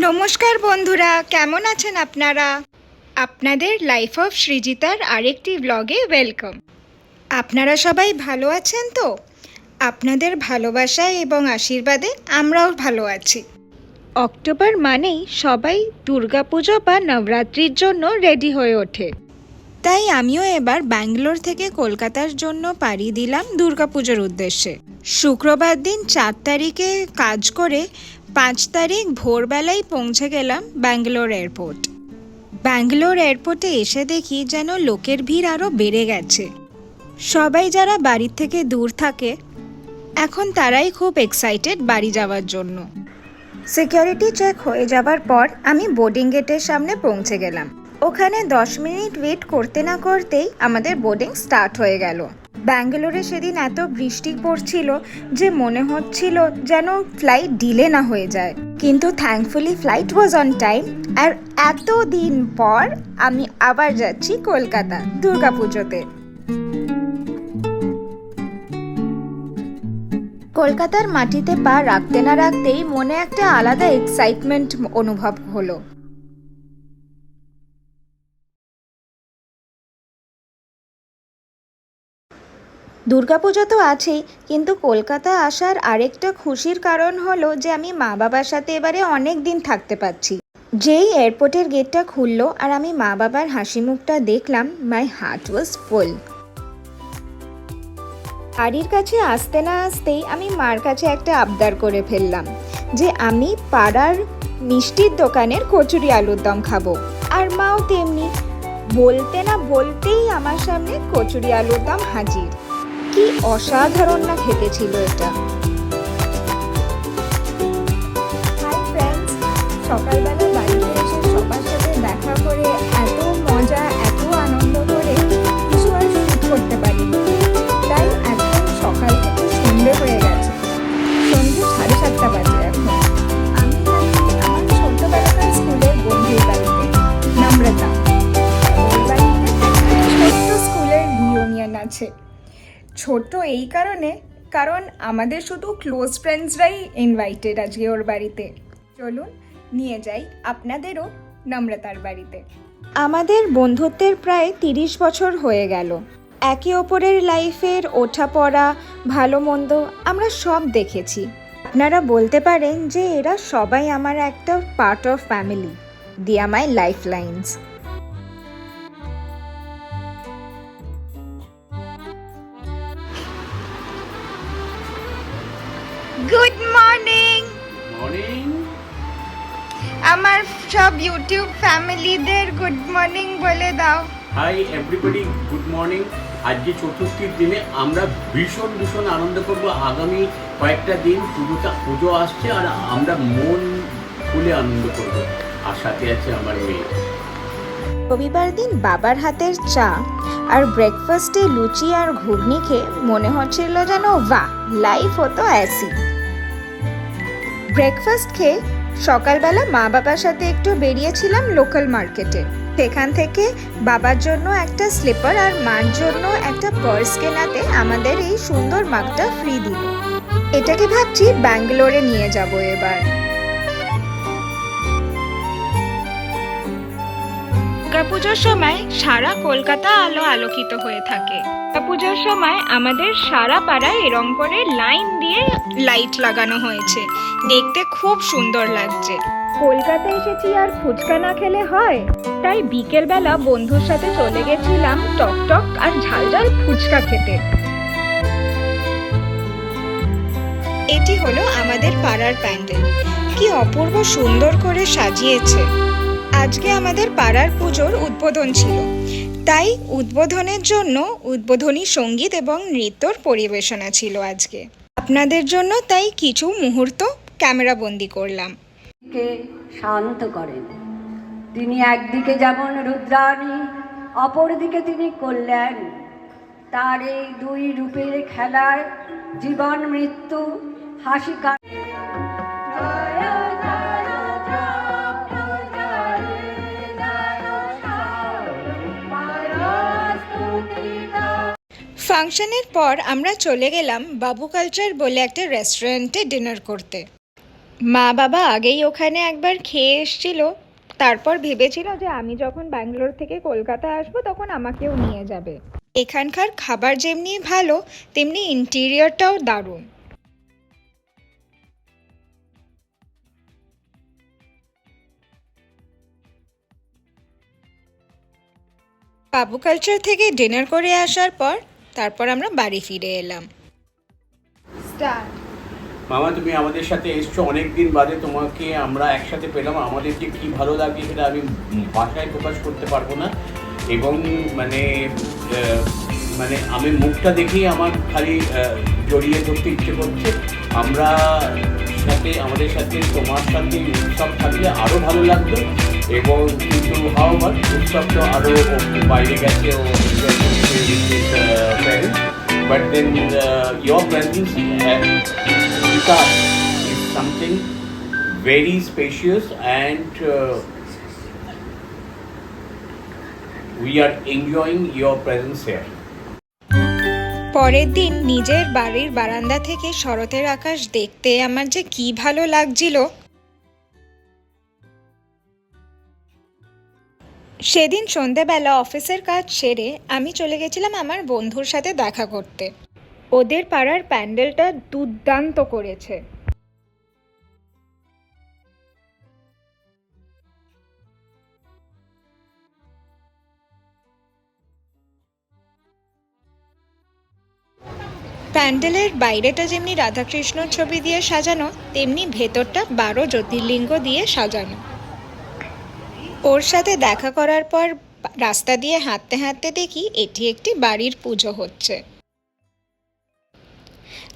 নমস্কার বন্ধুরা, কেমন আছেন আপনারা? আপনাদের লাইফ অফ সৃজিতার আরেকটি ব্লগে ওয়েলকাম। আপনারা সবাই ভালো আছেন তো? আপনাদের ভালোবাসা এবং আশীর্বাদে আমরাও ভালো আছি। অক্টোবর মানেই সবাই দুর্গাপুজো বা নবরাত্রির জন্য রেডি হয়ে ওঠে। তাই আমিও এবার ব্যাঙ্গালোর থেকে কলকাতার জন্য পাড়ি দিলাম দুর্গাপুজোর উদ্দেশ্যে। শুক্রবার দিন 4 তারিখে কাজ করে 5 তারিখ ভোরবেলায় পৌঁছে গেলাম ব্যাঙ্গালোর এয়ারপোর্ট। ব্যাঙ্গালোর এয়ারপোর্টে এসে দেখি যেন লোকের ভিড় আরও বেড়ে গেছে। সবাই যারা বাড়ির থেকে দূর থাকে এখন তারাই খুব এক্সাইটেড বাড়ি যাওয়ার জন্য। সিকিউরিটি চেক হয়ে যাবার পর আমি বোর্ডিং গেটের সামনে পৌঁছে গেলাম। ওখানে 10 মিনিট ওয়েট করতে না করতেই আমাদের বোর্ডিং স্টার্ট হয়ে গেল। ব্যাঙ্গালোরে সেদিন এত বৃষ্টি পড়ছিল যে মনে হচ্ছিল যেন ফ্লাইট ডিলে না হয়ে যায়, কিন্তু thankfully flight was on time. আর এত দিন পর আমি আবার যাচ্ছি কলকাতা দুর্গাপুজোতে। কলকাতার মাটিতে পা রাখতে না রাখতেই মনে একটা আলাদা এক্সাইটমেন্ট অনুভব হলো। দুর্গাপুজো তো আছেই, কিন্তু কলকাতা আসার আরেকটা খুশির কারণ হলো যে আমি মা বাবার সাথে এবারে অনেক দিন থাকতে পারছি। যেই এয়ারপোর্টের গেটটা খুললো আর আমি মা বাবার হাসি মুখটা দেখলাম, মাই হার্ট ওয়াজ ফুল। বাড়ির কাছে আসতে না আসতেই আমি মার কাছে একটা আবদার করে ফেললাম যে আমি পাড়ার মিষ্টির দোকানের কচুরি আলুর দম খাবো। আর মাও তেমনি, বলতে না বলতেই আমার সামনে কচুরি আলুর দম হাজির। কি অসাধারণ না খেতে ছিল এটা। হাই ফ্রেন্ডস, সকালবেলা বাড়িতে এসে সবার সাথে দেখা করে এত মজা, এত আনন্দ করে কিছু আর শুট করতে পারিনি। তাই একদম সকাল থেকে সন্ধে হয়ে গেছে, সন্ধে 7:30 বাজে এখন। আমি আমার ছোট্টবেলাকার স্কুলের বন্ধুর বাড়িতে, নম্রতা। ওর বাড়িতে ছোট্ট স্কুলের রিউনিয়ন আছে। ছোট এই কারণ আমাদের শুধু ক্লোজ ফ্রেন্ডসরাই ইনভাইটেড আজকে ওর বাড়িতে। চলুন নিয়ে যাই আপনাদেরও নম্রতার বাড়িতে। আমাদের বন্ধুত্বের প্রায় 30 বছর হয়ে গেল। একে অপরের লাইফের ওঠা পড়া, ভালো মন্দ আমরা সব দেখেছি। আপনারা বলতে পারেন যে এরা সবাই আমার একটা part of family, they are my lifelines. Good morning. Morning. আমার সব ইউটিউব ফ্যামিলিদের গুড মর্নিং বলে দাও। Hi everybody, good morning. আজকে চতুর্থীর দিনে আমরা ভীষণ আনন্দ করব। আগামী কয়েকটা দিন পুজো আসছে আর আমরা মন খুলে আনন্দ করব। আর সাথে আছে আমার মেয়ে। রবিবার দিন বাবার হাতের চা আর ব্রেকফাস্টে লুচি আর ঘুগনি খেয়ে মনে হচ্ছিল যেন বাহ, লাইফ হতো ऐसी। ব্রেকফাস্ট খেয়ে সকালবেলা মা বাবার সাথে একটু বেরিয়েছিলাম লোকাল মার্কেটে। সেখান থেকে বাবার জন্য একটা স্লিপার আর মার জন্য একটা পার্স কেনাতে আমাদের এই সুন্দর মাগটা ফ্রি দিল। এটাকে ভাবছি ব্যাঙ্গালোরে নিয়ে যাব এবার। দুর্গাপুজোর সময় সারা কলকাতা আলোকিত হয়ে থাকে। দুর্গাপুজোর সময় আমাদের সারা পাড়ায় এরম করে লাইন দিয়ে লাইট লাগানো হয়েছে, দেখতে খুব সুন্দর লাগছে। কলকাতা এসেছি আর ফুচকা না খেলে হয়, তাই বিকেলবেলা বন্ধুর সাথে চলে গেছিলাম টক আর ঝাল ফুচকা খেতে। এটি হলো আমাদের পাড়ার প্যান্ডেল, কি অপূর্ব সুন্দর করে সাজিয়েছে। আজকে আমাদের পাড়ার পুজোর উদ্বোধন ছিল, তাই উদ্বোধনের জন্য উদ্বোধনী সঙ্গীত এবং নৃত্যর পরিবেশনা ছিল আজকে আপনাদের জন্য। তাই কিছু মুহূর্ত ক্যামেরা বন্দি করলাম। কে শান্ত করেন তিনি, একদিকে যেমন রুদ্রাণী, অপরদিকে তিনি কল্যাণ। তার এই দুই রূপের খেলায় জীবন মৃত্যু হাসি কাটে। ফাংশনের পর আমরা চলে গেলাম বাবু কালচার বলে একটা রেস্টুরেন্টে ডিনার করতে। মা বাবা আগেই ওখানে একবার খেয়ে এসেছিল, তারপর ভেবেছিল যে আমি যখন ব্যাঙ্গালোর থেকে কলকাতা আসবো তখন আমাকেও নিয়ে যাবে। এখানকার খাবার যেমনি ভালো তেমনি ইন্টেরিয়রটাও দারুণ। বাবু কালচার থেকে ডিনার করে আসার পর তারপর আমরা বাড়ি ফিরে এলাম। মামা, তুমি আমাদের সাথে এসছো অনেক দিন বাদে, তোমাকে আমরা একসাথে পেলাম, আমাদের যে কী ভালো লাগে সেটা আমি ভাষায় প্রকাশ করতে পারবো না। এবং মানে মানে আমি মুখটা দেখেই আমার খালি জড়িয়ে ধরতে ইচ্ছে করছে। আমাদের সাথে তোমার সাথে উৎসব থাকলে আরও ভালো লাগবে। এবং কিন্তু হাওয়ার উৎসব তো আরও বাইরে গেছে ও parents, but then your presence is something very spacious, and we are enjoying your presence here. পরের দিন নিজের বাড়ির বারান্দা থেকে শরতের আকাশ দেখতে আমার যে কি ভালো লাগছিল। সেদিন সন্ধেবেলা অফিসের কাজ সেরে আমি চলে গেছিলাম আমার বন্ধুর সাথে দেখা করতে। ওদের পাড়ার প্যান্ডেলটা দুর্দান্ত করেছে। প্যান্ডেলের বাইরেটা যেমনি রাধাকৃষ্ণ ছবি দিয়ে সাজানো, তেমনি ভেতরটা 12 জ্যোতির্লিঙ্গ দিয়ে সাজানো। ওর সাথে দেখা করার পর রাস্তা দিয়ে হাঁটতে হাঁটতে দেখি এটি একটি বাড়ির পুজো হচ্ছে।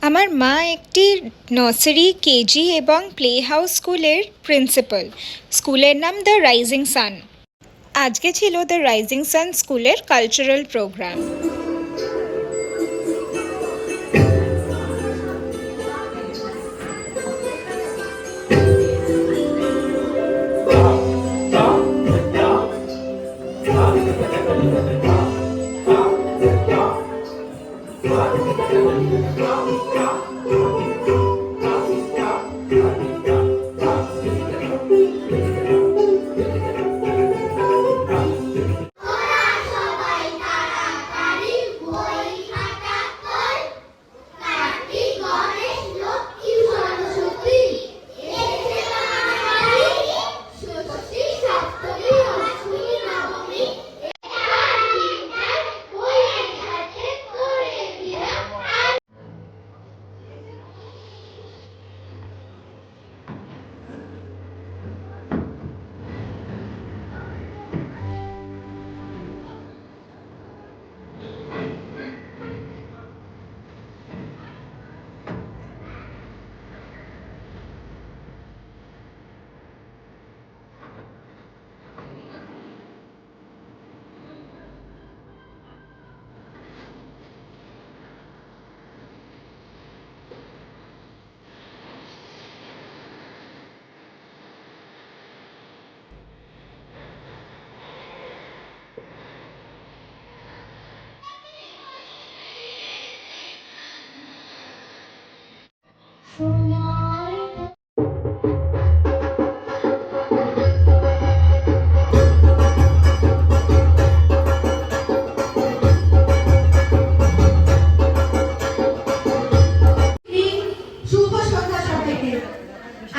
আমার মা একটি নার্সারি, কেজি এবং প্লে হাউস স্কুলের প্রিন্সিপাল। স্কুলের নাম দ্য রাইজিং সান। আজকে ছিল দ্য রাইজিং সান স্কুলের cultural programme.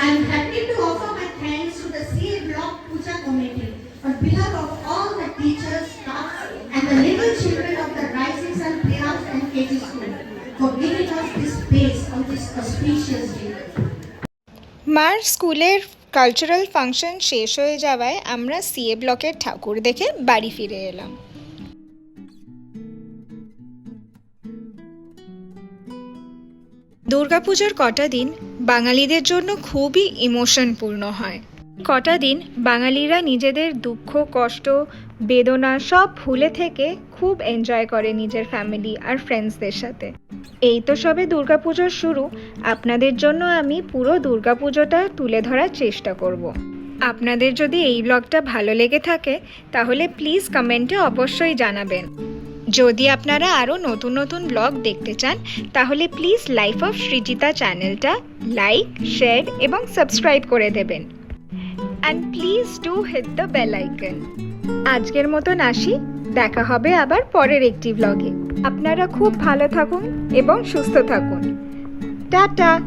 I am happy to offer my thanks to the CA Block Puja Committee on behalf of all the teachers, staff and the little children of the Rising Sun Playhouse and KG School for giving us this space on this auspicious day. মার স্কুলের cultural function শেষ হয়ে যাওয়ায় আমরা CA ব্লকের ঠাকুর দেখে বাড়ি ফিরে এলাম। দুর্গাপুজোর কটা দিন বাঙালিদের জন্য খুবই ইমোশনপূর্ণ হয়। কটা দিন বাঙালিরা নিজেদের দুঃখ, কষ্ট, বেদনা সব ভুলে থেকে খুব এনজয় করে নিজের ফ্যামিলি আর ফ্রেন্ডসদের সাথে। এই তো সবে দুর্গাপুজোর শুরু, আপনাদের জন্য আমি পুরো দুর্গাপুজোটা তুলে ধরার চেষ্টা করব। আপনাদের যদি এই ব্লগটা ভালো লেগে থাকে তাহলে প্লিজ কমেন্টে অবশ্যই জানাবেন। যদি আপনারা আরও নতুন নতুন ব্লগ দেখতে চান তাহলে প্লিজ লাইফ অফ সৃজিতা চ্যানেলটা লাইক, শেয়ার এবং সাবস্ক্রাইব করে দেবেন। And please do hit the bell icon. আজকের মতন আসি, দেখা হবে আবার পরের একটি ব্লগে। আপনারা খুব ভালো থাকুন এবং সুস্থ থাকুন। টাটা।